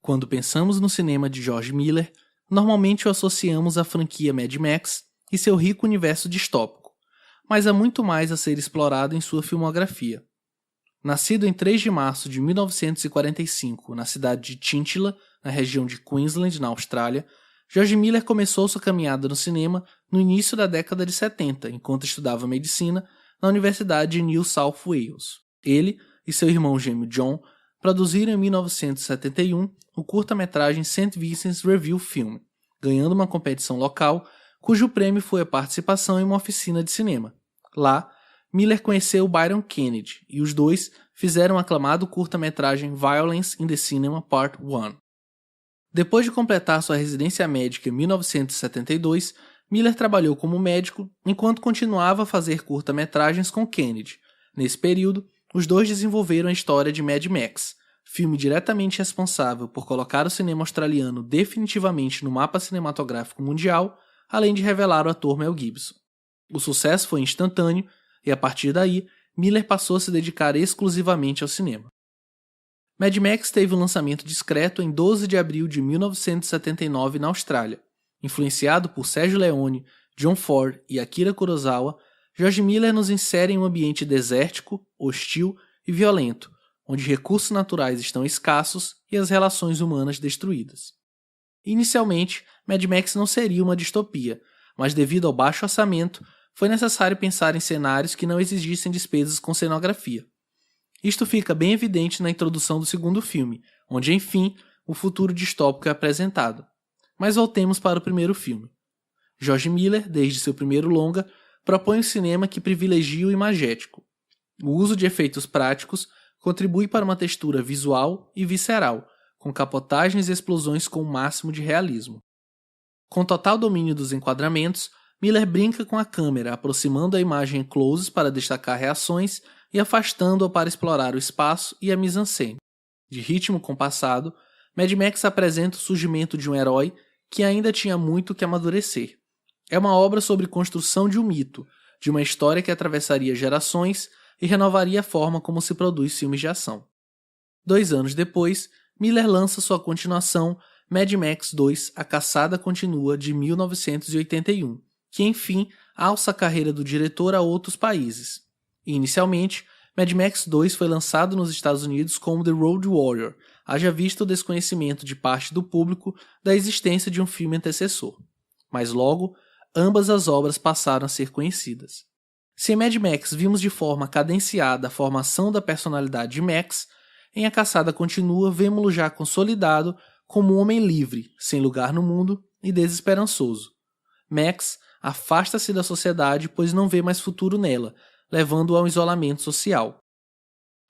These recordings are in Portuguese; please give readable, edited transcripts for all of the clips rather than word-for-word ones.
Quando pensamos no cinema de George Miller, normalmente o associamos à franquia Mad Max e seu rico universo distópico, mas há muito mais a ser explorado em sua filmografia. Nascido em 3 de março de 1945 na cidade de Chinchilla, na região de Queensland, na Austrália, George Miller começou sua caminhada no cinema no início da década de 70, enquanto estudava medicina na Universidade de New South Wales. Ele e seu irmão gêmeo John produziram em 1971 o curta-metragem St. Vincent's Review Film, ganhando uma competição local, cujo prêmio foi a participação em uma oficina de cinema. Lá, Miller conheceu Byron Kennedy e os dois fizeram o aclamado curta-metragem Violence in the Cinema Part 1. Depois de completar sua residência médica em 1972, Miller trabalhou como médico enquanto continuava a fazer curta-metragens com Kennedy. Nesse período, os dois desenvolveram a história de Mad Max, filme diretamente responsável por colocar o cinema australiano definitivamente no mapa cinematográfico mundial, além de revelar o ator Mel Gibson. O sucesso foi instantâneo e, a partir daí, Miller passou a se dedicar exclusivamente ao cinema. Mad Max teve um lançamento discreto em 12 de abril de 1979 na Austrália. Influenciado por Sergio Leone, John Ford e Akira Kurosawa, George Miller nos insere em um ambiente desértico, hostil e violento, onde recursos naturais estão escassos e as relações humanas destruídas. Inicialmente, Mad Max não seria uma distopia, mas devido ao baixo orçamento, foi necessário pensar em cenários que não exigissem despesas com cenografia. Isto fica bem evidente na introdução do segundo filme, onde, enfim, o futuro distópico é apresentado. Mas voltemos para o primeiro filme. George Miller, desde seu primeiro longa, propõe um cinema que privilegia o imagético. O uso de efeitos práticos contribui para uma textura visual e visceral, com capotagens e explosões com o máximo de realismo. Com total domínio dos enquadramentos, Miller brinca com a câmera, aproximando a imagem em closes para destacar reações e afastando-a para explorar o espaço e a mise-en-scène. De ritmo compassado, Mad Max apresenta o surgimento de um herói que ainda tinha muito que amadurecer. É uma obra sobre construção de um mito, de uma história que atravessaria gerações e renovaria a forma como se produz filmes de ação. 2 anos depois, Miller lança sua continuação, Mad Max 2 A Caçada Continua, de 1981, que enfim alça a carreira do diretor a outros países. Inicialmente, Mad Max 2 foi lançado nos Estados Unidos como The Road Warrior, haja visto o desconhecimento de parte do público da existência de um filme antecessor. Mas logo, ambas as obras passaram a ser conhecidas. Se em Mad Max vimos de forma cadenciada a formação da personalidade de Max, em A Caçada Continua vemo-lo já consolidado como um homem livre, sem lugar no mundo e desesperançoso. Max afasta-se da sociedade pois não vê mais futuro nela, levando-o ao isolamento social.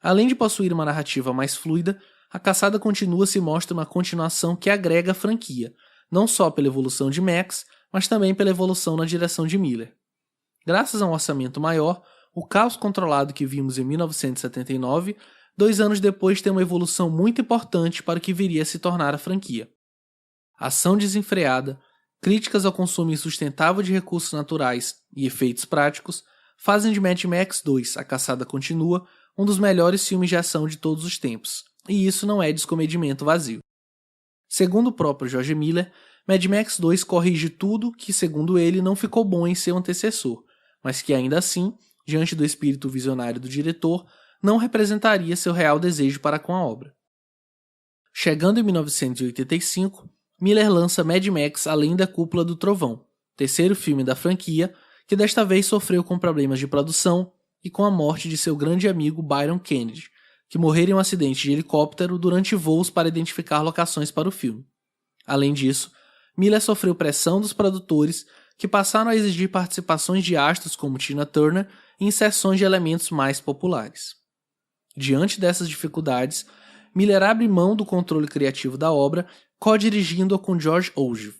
Além de possuir uma narrativa mais fluida, A Caçada Continua se mostra uma continuação que agrega a franquia, não só pela evolução de Max, mas também pela evolução na direção de Miller. Graças a um orçamento maior, o caos controlado que vimos em 1979, 2 anos depois tem uma evolução muito importante para o que viria a se tornar a franquia. Ação desenfreada, críticas ao consumo insustentável de recursos naturais e efeitos práticos fazem de Mad Max 2 A Caçada Continua um dos melhores filmes de ação de todos os tempos, e isso não é descomedimento vazio. Segundo o próprio George Miller, Mad Max 2 corrige tudo que, segundo ele, não ficou bom em seu antecessor, mas que ainda assim, diante do espírito visionário do diretor, não representaria seu real desejo para com a obra. Chegando em 1985, Miller lança Mad Max Além da Cúpula do Trovão, terceiro filme da franquia, que desta vez sofreu com problemas de produção e com a morte de seu grande amigo Byron Kennedy, que morrera em um acidente de helicóptero durante voos para identificar locações para o filme. Além disso, Miller sofreu pressão dos produtores, que passaram a exigir participações de astros como Tina Turner em inserções de elementos mais populares. Diante dessas dificuldades, Miller abre mão do controle criativo da obra, co-dirigindo-a com George Ogilvy.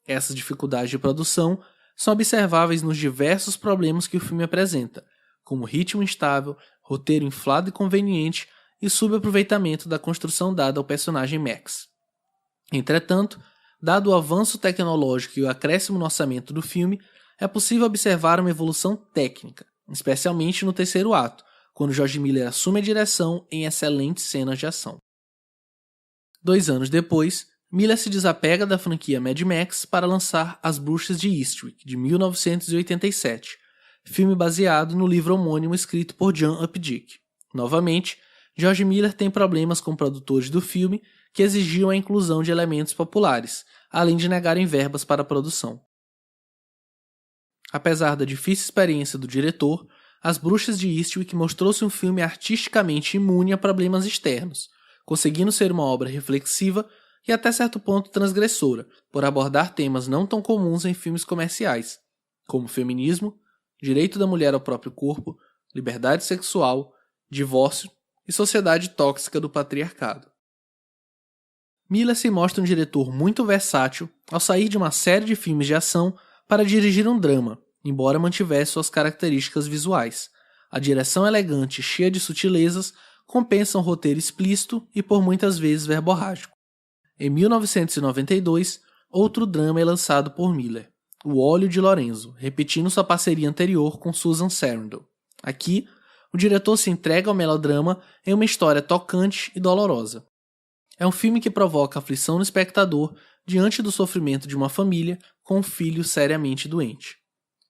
Essas dificuldades de produção são observáveis nos diversos problemas que o filme apresenta, como ritmo instável, roteiro inflado e conveniente e subaproveitamento da construção dada ao personagem Max. Entretanto, dado o avanço tecnológico e o acréscimo no orçamento do filme, é possível observar uma evolução técnica, especialmente no terceiro ato, quando George Miller assume a direção em excelentes cenas de ação. 2 anos depois, Miller se desapega da franquia Mad Max para lançar As Bruxas de Eastwick, de 1987, filme baseado no livro homônimo escrito por John Updike. Novamente, George Miller tem problemas com produtores do filme que exigiam a inclusão de elementos populares, além de negarem verbas para a produção. Apesar da difícil experiência do diretor, As Bruxas de Eastwick mostrou-se um filme artisticamente imune a problemas externos, conseguindo ser uma obra reflexiva e até certo ponto transgressora, por abordar temas não tão comuns em filmes comerciais, como feminismo, direito da mulher ao próprio corpo, liberdade sexual, divórcio e sociedade tóxica do patriarcado. Miller se mostra um diretor muito versátil ao sair de uma série de filmes de ação para dirigir um drama, embora mantivesse suas características visuais. A direção elegante e cheia de sutilezas compensa um roteiro explícito e por muitas vezes verborrágico. Em 1992, outro drama é lançado por Miller, O Óleo de Lorenzo, repetindo sua parceria anterior com Susan Sarandon. Aqui, o diretor se entrega ao melodrama em uma história tocante e dolorosa. É um filme que provoca aflição no espectador diante do sofrimento de uma família com um filho seriamente doente.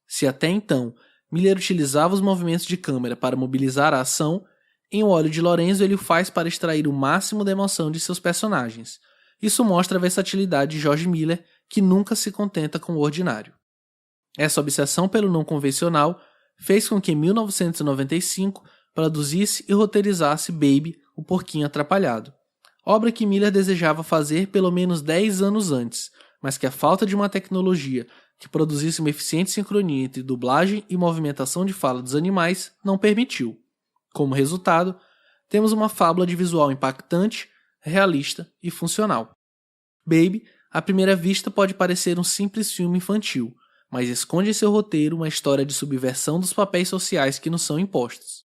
Se até então Miller utilizava os movimentos de câmera para mobilizar a ação, em O Óleo de Lorenzo ele o faz para extrair o máximo da emoção de seus personagens. Isso mostra a versatilidade de George Miller, que nunca se contenta com o ordinário. Essa obsessão pelo não convencional fez com que em 1995 produzisse e roteirizasse Baby, o Porquinho Atrapalhado, obra que Miller desejava fazer pelo menos 10 anos antes, mas que a falta de uma tecnologia que produzisse uma eficiente sincronia entre dublagem e movimentação de fala dos animais não permitiu. Como resultado, temos uma fábula de visual impactante, realista e funcional. Baby, à primeira vista, pode parecer um simples filme infantil, mas esconde em seu roteiro uma história de subversão dos papéis sociais que nos são impostos.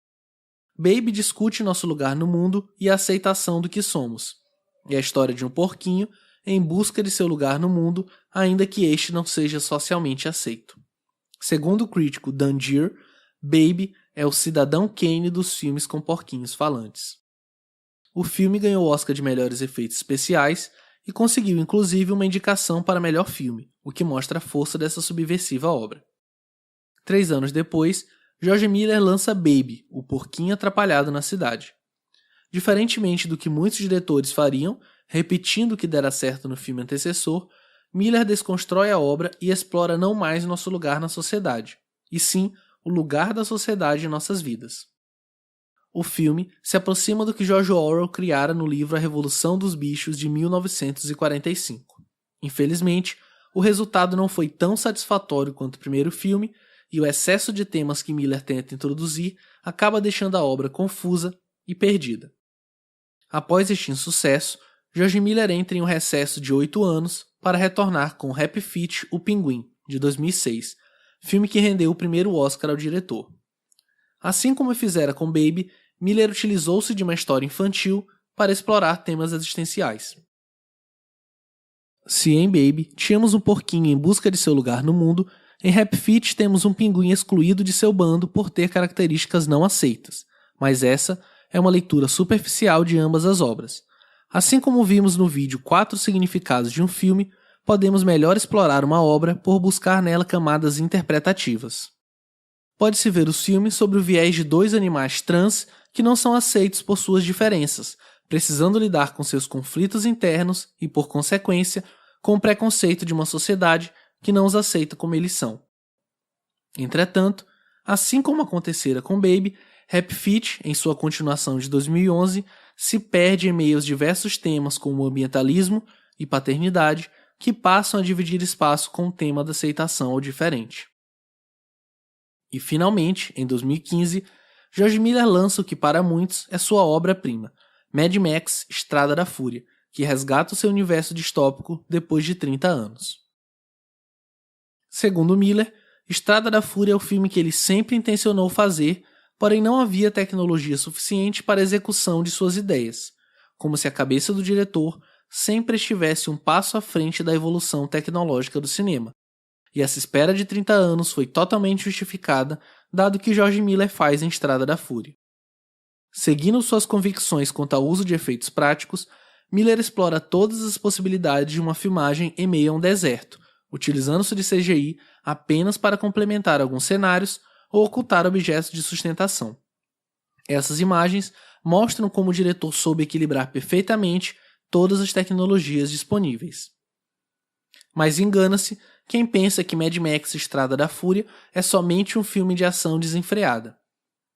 Baby discute nosso lugar no mundo e a aceitação do que somos. É a história de um porquinho em busca de seu lugar no mundo, ainda que este não seja socialmente aceito. Segundo o crítico Dan Gier, Baby é o Cidadão Kane dos filmes com porquinhos falantes. O filme ganhou o Oscar de melhores efeitos especiais e conseguiu inclusive uma indicação para melhor filme, o que mostra a força dessa subversiva obra. 3 anos depois, George Miller lança Baby, o Porquinho Atrapalhado na Cidade. Diferentemente do que muitos diretores fariam, repetindo o que dera certo no filme antecessor, Miller desconstrói a obra e explora não mais nosso lugar na sociedade, e sim o lugar da sociedade em nossas vidas. O filme se aproxima do que George Orwell criara no livro A Revolução dos Bichos de 1945. Infelizmente, o resultado não foi tão satisfatório quanto o primeiro filme, e o excesso de temas que Miller tenta introduzir acaba deixando a obra confusa e perdida. Após este insucesso, George Miller entra em um recesso de 8 anos para retornar com Happy Feet, o Pinguim, de 2006, filme que rendeu o primeiro Oscar ao diretor. Assim como fizera com Baby, Miller utilizou-se de uma história infantil para explorar temas existenciais. Se em Baby tínhamos um porquinho em busca de seu lugar no mundo, em Happy Feet temos um pinguim excluído de seu bando por ter características não aceitas, mas essa é uma leitura superficial de ambas as obras. Assim como vimos no vídeo 4 significados de um filme, podemos melhor explorar uma obra por buscar nela camadas interpretativas. Pode-se ver os filmes sobre o viés de 2 animais trans que não são aceitos por suas diferenças, precisando lidar com seus conflitos internos e, por consequência, com o preconceito de uma sociedade que não os aceita como eles são. Entretanto, assim como acontecera com Baby, Happy Feet, em sua continuação de 2011, se perde em meio aos diversos temas como ambientalismo e paternidade que passam a dividir espaço com o tema da aceitação ao diferente. E finalmente, em 2015, George Miller lança o que para muitos é sua obra-prima, Mad Max Estrada da Fúria, que resgata o seu universo distópico depois de 30 anos. Segundo Miller, Estrada da Fúria é o filme que ele sempre intencionou fazer, porém não havia tecnologia suficiente para a execução de suas ideias, como se a cabeça do diretor sempre estivesse um passo à frente da evolução tecnológica do cinema. E essa espera de 30 anos foi totalmente justificada, dado o que George Miller faz em Estrada da Fúria. Seguindo suas convicções quanto ao uso de efeitos práticos, Miller explora todas as possibilidades de uma filmagem em meio a um deserto, utilizando-se de CGI apenas para complementar alguns cenários ou ocultar objetos de sustentação. Essas imagens mostram como o diretor soube equilibrar perfeitamente todas as tecnologias disponíveis. Mas engana-se quem pensa que Mad Max Estrada da Fúria é somente um filme de ação desenfreada.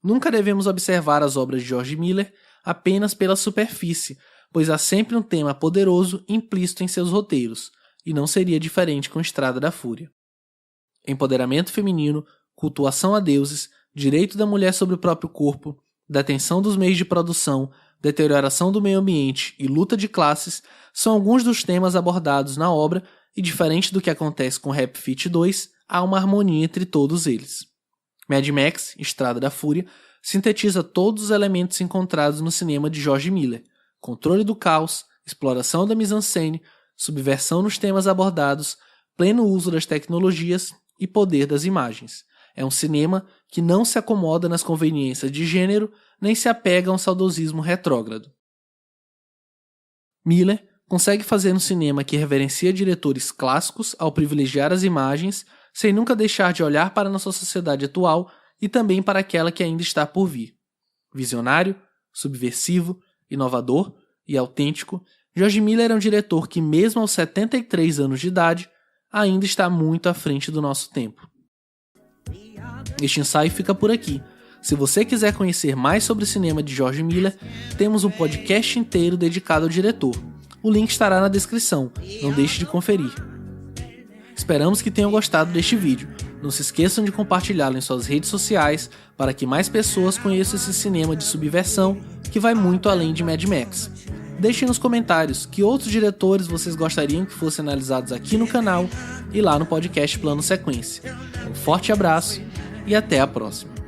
Nunca devemos observar as obras de George Miller apenas pela superfície, pois há sempre um tema poderoso implícito em seus roteiros, e não seria diferente com Estrada da Fúria. Empoderamento feminino, cultuação a deuses, direito da mulher sobre o próprio corpo, detenção dos meios de produção, deterioração do meio ambiente e luta de classes são alguns dos temas abordados na obra e, diferente do que acontece com Happy Feet 2, há uma harmonia entre todos eles. Mad Max, Estrada da Fúria, sintetiza todos os elementos encontrados no cinema de George Miller: controle do caos, exploração da mise-en-scène, subversão nos temas abordados, pleno uso das tecnologias e poder das imagens. É um cinema que não se acomoda nas conveniências de gênero, nem se apega a um saudosismo retrógrado. Miller consegue fazer um cinema que reverencia diretores clássicos ao privilegiar as imagens, sem nunca deixar de olhar para a nossa sociedade atual e também para aquela que ainda está por vir. Visionário, subversivo, inovador e autêntico, George Miller é um diretor que, mesmo aos 73 anos de idade, ainda está muito à frente do nosso tempo. Este ensaio fica por aqui. Se você quiser conhecer mais sobre o cinema de George Miller, temos um podcast inteiro dedicado ao diretor. O link estará na descrição, não deixe de conferir. Esperamos que tenham gostado deste vídeo. Não se esqueçam de compartilhá-lo em suas redes sociais para que mais pessoas conheçam esse cinema de subversão que vai muito além de Mad Max. Deixem nos comentários que outros diretores vocês gostariam que fossem analisados aqui no canal e lá no podcast Plano Sequência. Um forte abraço e até a próxima.